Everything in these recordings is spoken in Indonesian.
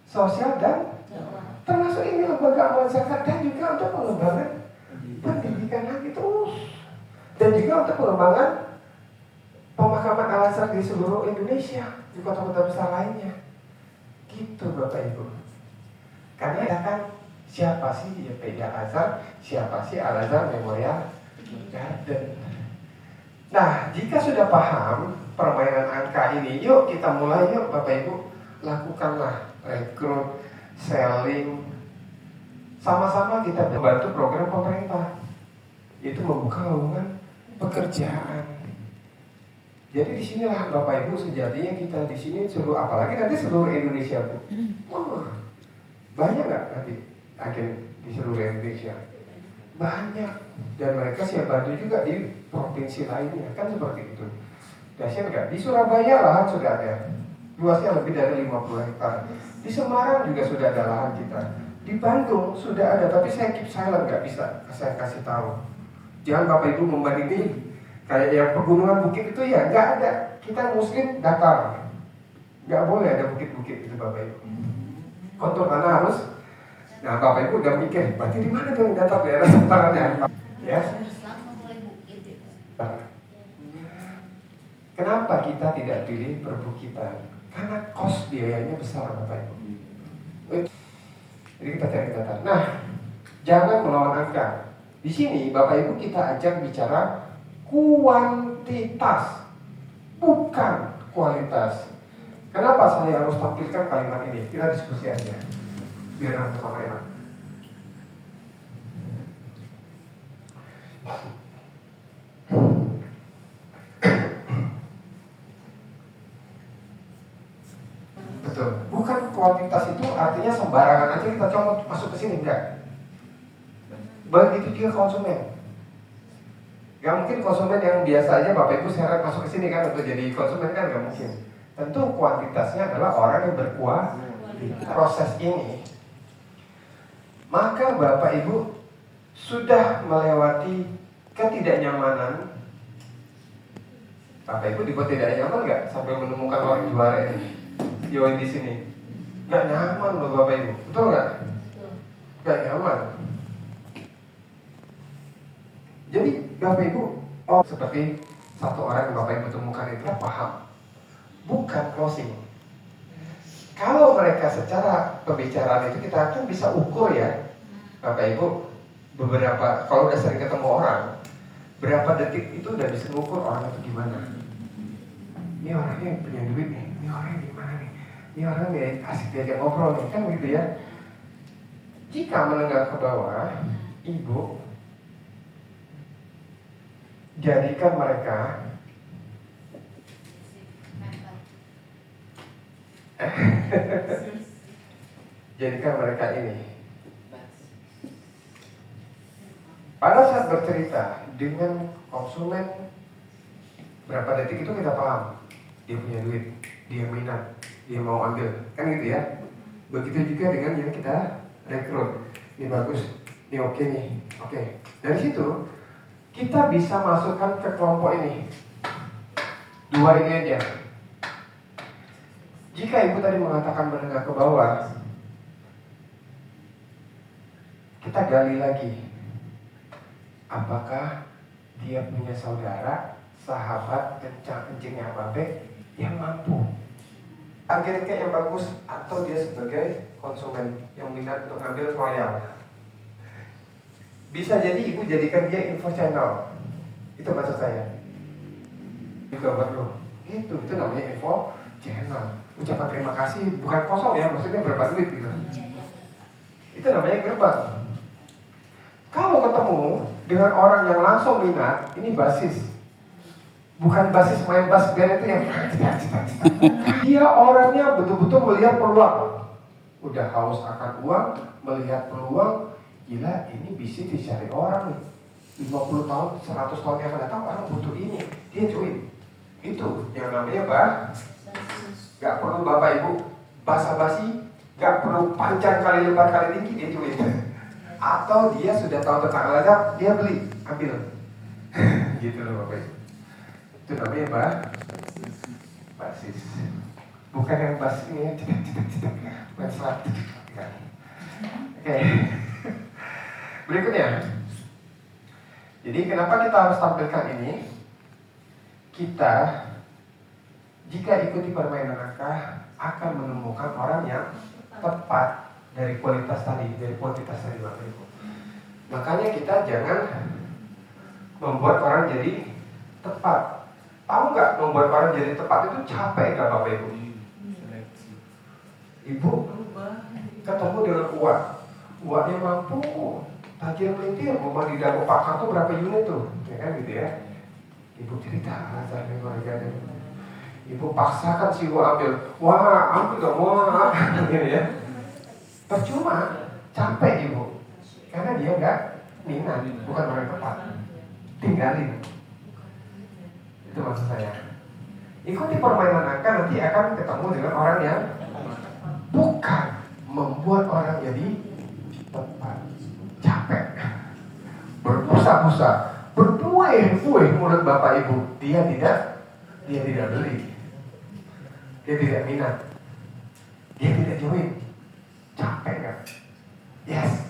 sosial dan termasuk ini lembaga amal zakat dan juga untuk pengembangan pendidikan lagi terus, dan juga untuk pengembangan pemakaman Al-Azhar di seluruh Indonesia, di kota-kota besar lainnya. Gitu Bapak Ibu. Karena ya kan, siapa sih YPI Al-Azhar, siapa sih Al-Azhar Memorial Garden. Nah, jika sudah paham permainan angka ini, yuk kita mulai yuk Bapak Ibu. Lakukanlah rekrut, selling. Sama-sama kita membantu program pemerintah. Itu membuka lowongan pekerjaan. Jadi disinilah Bapak Ibu sejatinya kita di sini seluruh, apalagi nanti seluruh Indonesia Bu. Banyak nggak nanti agen di seluruh Indonesia? Banyak, dan mereka siap bantu juga di provinsi lainnya, kan seperti itu. Dahsyat nggak? Di Surabaya lahan sudah ada, luasnya lebih dari 50 hektar. Di Semarang juga sudah ada lahan kita. Di Bandung sudah ada, tapi saya keep silent, nggak bisa saya kasih tahu. Jangan Bapak Ibu membandingin kayak yang pegunungan bukit itu, ya nggak ada. Kita Muslim datar, nggak boleh ada bukit-bukit itu Bapak Ibu. Kontur tanah harus. Nah Bapak Ibu udah mikir, berarti di mana dong datar daerah sekitarnya? Ya. Kenapa kita tidak pilih perbukitan? Karena kos biayanya besar Bapak Ibu. Jadi kita cari data. Nah, jangan melawan angka. Di sini Bapak Ibu kita ajak bicara kuantitas, bukan kualitas. Kenapa saya harus tampilkan kalimat ini? Kita diskusi aja, biar sama enak. Betul. Bukan kuantitas itu artinya sembarangan aja kita comot masuk ke sini, enggak. Begitu juga konsumen. Gak mungkin konsumen yang biasa aja Bapak Ibu seret masuk ke sini kan untuk jadi konsumen, kan gak mungkin. Tentu kuantitasnya adalah orang yang berkualitas. Proses ini, maka Bapak Ibu sudah melewati ketidaknyamanan. Bapak Ibu dibuat tidak nyaman nggak sampai menemukan orang juara ini join di sini? Nggak nyaman loh Bapak Ibu, betul nggak? Nggak nyaman. Jadi Bapak Ibu, seperti satu orang yang Bapak Ibu temukan itu paham, bukan closing. Kalau mereka secara pembicaraan itu kita kan bisa ukur ya Bapak Ibu, beberapa, kalau udah sering ketemu orang, berapa detik itu udah bisa mengukur orang itu gimana. Ini orangnya punya duit nih, ini orangnya gimana nih, ini orang nih asik diajak ngobrol nih, kan gitu ya. Jika menengah ke bawah, Ibu jadikan mereka jadikan mereka ini. Pada saat bercerita dengan konsumen, berapa detik itu kita paham dia punya duit, dia minat, dia mau ambil, kan gitu ya. Begitu juga dengan yang kita rekrut. Ini bagus, ini oke nih, oke. Dari situ kita bisa masukkan ke kelompok ini. Dua ini aja. Jika Ibu tadi mengatakan menengah ke bawah, kita gali lagi. Apakah dia punya saudara, sahabat, kencing-kencingnya babe yang mampu? Agen kayak yang bagus, atau dia sebagai konsumen yang minat untuk ambil royal. Bisa jadi Ibu jadikan dia info channel. Itu maksud saya. Juga perlu. Itu namanya info channel. Ucapan terima kasih bukan kosong ya, maksudnya berapa duit gitu. Itu namanya gerbang. Kalau ketemu dengan orang yang langsung minat, ini basis. Bukan basis main bass band itu yang dia orangnya betul-betul melihat peluang. Udah haus akan uang, melihat peluang. Gila, ini bisa dicari orang nih 50 tahun, 100 tahun yang akan datang, orang butuh ini. Dia join. Itu yang namanya gak perlu Bapak Ibu basa-basi, gak perlu panjang kali lebar kali tinggi, dia join. Atau dia sudah tahu tentang Al-Azhar, dia beli, ambil. Gitu loh Bapak Ibu. Itu namanya basis. Bukan yang basis ini ya, cetak. Bukan Ustaz. Oke. Berikutnya. Jadi kenapa kita harus tampilkan ini? Kita jika ikuti permainan angka akan menemukan orang yang tepat dari kualitas tadi Bapak Ibu. Makanya kita jangan membuat orang jadi tepat. Tahu nggak membuat orang jadi tepat itu capek nggak Bapak Ibu? Ibu ketemu dengan uaknya mampu, tajir melintir, rumah di Dago Pakar tuh berapa unit tuh, ya kan gitu ya. Ibu cerita alasannya keluarganya. Ibu paksakan si gua ambil, ambil dong, gitu ya. Percuma, capek ibu, karena dia nggak minat, bukan orang tepat. Tinggalin. Itu maksud saya. Ikuti permainan angka, nanti akan ketemu dengan orang yang bukan membuat orang jadi tepat. Capek, berbusa-busa, berbuih-buih mulut bapak ibu. Dia tidak beli, dia tidak minat, dia tidak join. Capek kan? Yes.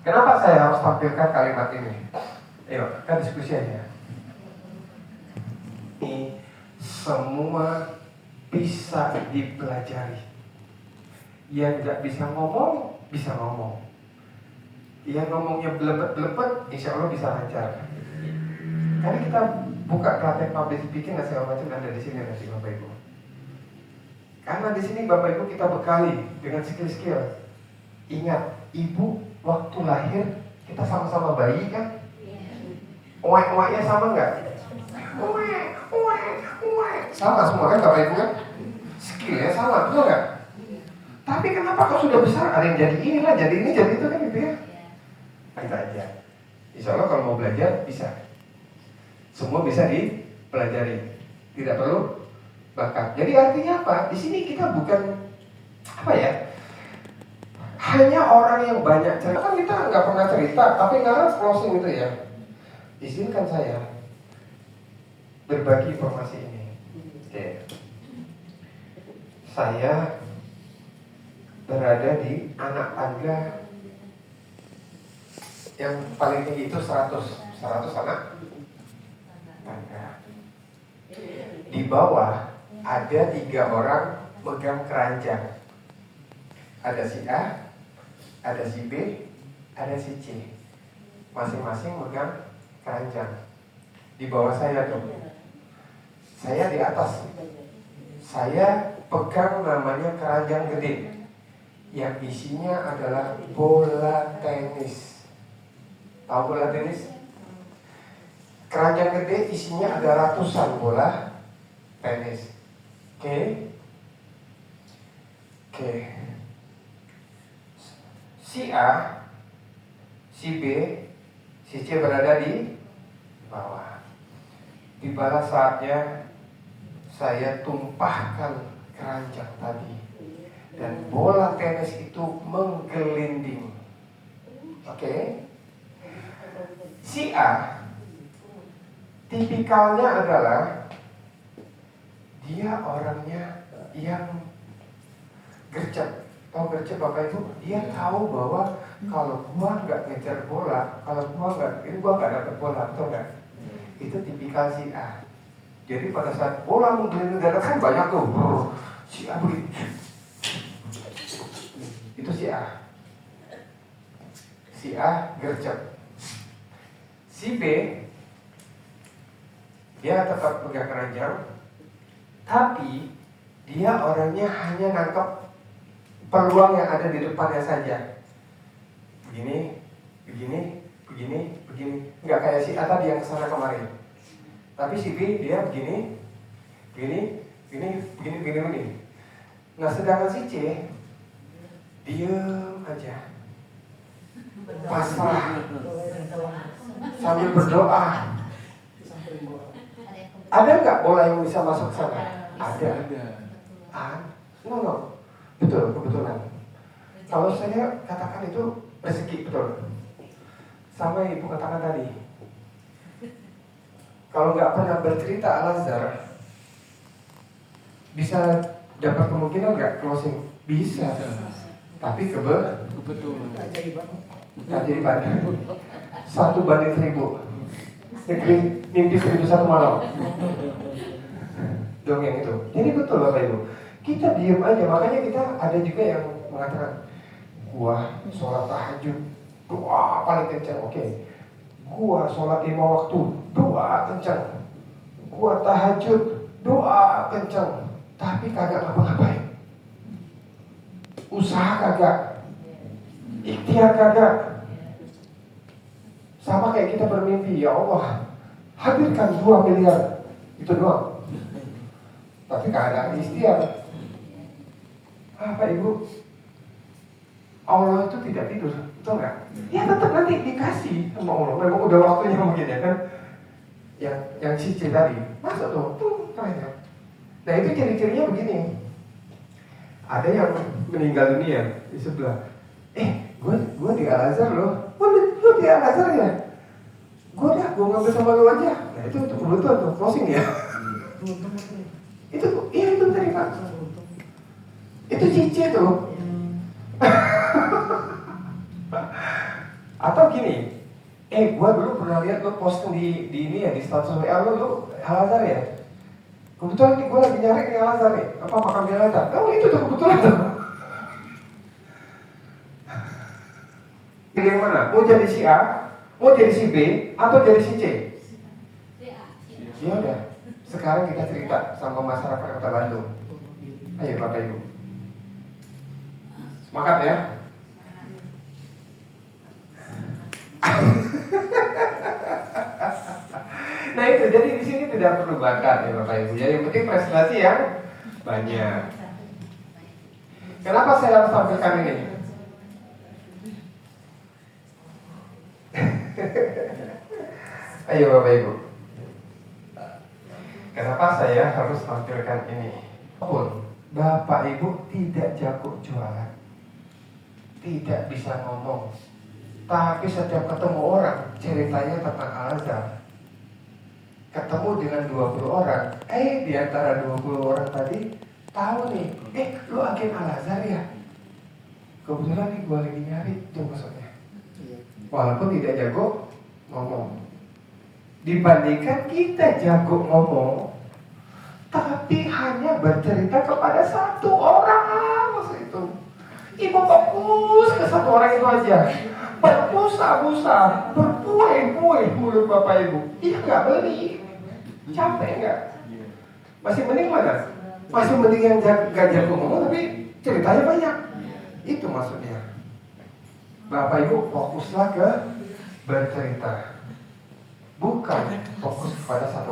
Kenapa saya harus tampilkan kalimat ini? Ayo, kita diskusi aja. Ini semua bisa dipelajari. Yang tidak bisa ngomong, bisa ngomong. Yang ngomongnya belebet-belebet, insya Allah bisa lancar. Karena kita buka praktek public speaking dan segala macam ada di sini nanti Bapak Ibu. Karena di sini Bapak Ibu kita bekali dengan skill-skill. Ingat, ibu waktu lahir kita sama-sama bayi kan? Oek-oeknya sama nggak? Oek. Sama semua kan Bapak Ibu kan? Skillnya sama, betul nggak? Tapi kenapa kau sudah besar ada yang jadi inilah, jadi ini, jadi itu kan gitu ya? Kita aja. Insya Allah kalau mau belajar bisa. Semua bisa dipelajari. Tidak perlu bakat. Jadi artinya apa? Di sini kita bukan hanya orang yang banyak cerita. Kan kita nggak pernah cerita, tapi ngarang closing itu ya. Izinkan saya berbagi informasi ini. Oke. Saya berada di anak tangga yang paling tinggi itu 100 anak tangga. Di bawah ada 3 orang megang keranjang. Ada si A, ada si B, ada si C. Masing-masing megang keranjang. Di bawah saya tuh. Saya di atas. Saya pegang namanya keranjang gede. Yang isinya adalah bola tenis. Tahu bola tenis? Keranjang gede isinya ada ratusan bola tenis. Oke. Si A, si B, si C berada di bawah. Tibalah saatnya saya tumpahkan keranjang tadi dan bola tenis itu menggelinding. Oke. Si A tipikalnya adalah dia orangnya yang gercep. Tahu gercep Bapak Ibu? Dia tahu bahwa kalau gua nggak ngejar bola, kalau gua nggak dapat bola, betul nggak? Itu tipikal si A. Jadi pada saat bola menggelinding darat kan banyak tuh, si A begitu. Itu si A. Si A gercep. Si B dia tetap pegang keranjang, tapi dia orangnya hanya nangkep peluang yang ada di depannya saja. Begini. Nggak kayak si A tadi yang kesana kemarin. Tapi si B dia begini. Nah sedangkan si C diem aja, pasrah, sambil berdoa. Ada nggak bola yang bisa masuk ke sana? Ada. No. Betul, kebetulan. Kalau saya katakan itu rezeki, betul. Sama ibu katakan tadi. Kalau nggak pernah bercerita Al-Azhar, bisa Dapat kemungkinan nggak closing? Bisa. Tapi kebetulan. Nggak jadi banding. 1:1000. Negeri mimpi 1001 malam. Dongeng itu. Jadi betul Bapak Ibu. Kita diem aja, makanya kita ada juga yang mengatakan, gua sholat tahajud, doa paling kencang, oke. Gua sholat 5 waktu, doa kencang. Gua tahajud, doa kencang. Tapi kagak ngapa-ngapain. Usaha kagak, ikhtiar kagak. Sama kayak kita bermimpi, ya Allah, hadirkan 2 miliar, itu doang. Tapi keadaan ikhtiar. Apa Ibu? Allah itu tidak tidur, betul nggak? Ya tetap nanti dikasih sama Allah. Memang udah waktunya mungkin ya kan? Yang cicil tadi, masuk tuh, keren ya. Nah itu ciri-cirinya begini. Ada yang meninggal dunia di sebelah. Gue di Al-Azhar loh. Lu di Al-Azhar ya? Gue ngambil sama lu aja. Nah itu kebetulan tuh, closing ya. Itu tadi Pak. Itu cicil tuh. Atau gini, gue dulu pernah lihat lo posting di ini ya, di status WA lo Al-Azhar ya. Kebetulan nih gue lagi nyari ke Al-Azhar nih, apa makam Al-Azhar. Itu tuh kebetulan tuh. Pilih yang mana? Mau jadi si A, mau jadi si B, atau jadi si C? Ya udah. Sekarang kita cerita sama masyarakat Kota Bandung. Ayo Bapak Ibu. Semangat ya. Nah itu, jadi di sini tidak perlu bakat ya Bapak Ibu. Jadi yang penting prestasi yang banyak. Kenapa saya harus tampilkan ini? Ayo Bapak Ibu. Kenapa saya harus tampilkan ini? Walaupun Bapak Ibu tidak jago jualan, tidak bisa ngomong, tapi setiap ketemu orang ceritanya tentang Al-Azhar. Ketemu dengan 20 orang, di antara 20 orang tadi tahu nih, lu agen Al-Azhar ya? Kebetulan nih gue lagi nyari tuh maksudnya. Walaupun tidak jago ngomong, dibandingkan kita jago ngomong, tapi hanya bercerita kepada 1 orang maksud itu. Ibu fokus ke 1 orang itu aja. Berbusa-busa, berpuing-puing mulut Bapak Ibu. Iya nggak beli, capek nggak? Masih mending mana? Masih mending yang gak jago ngomong tapi ceritanya banyak. Itu maksudnya. Bapak Ibu fokuslah ke bercerita, bukan fokus pada 1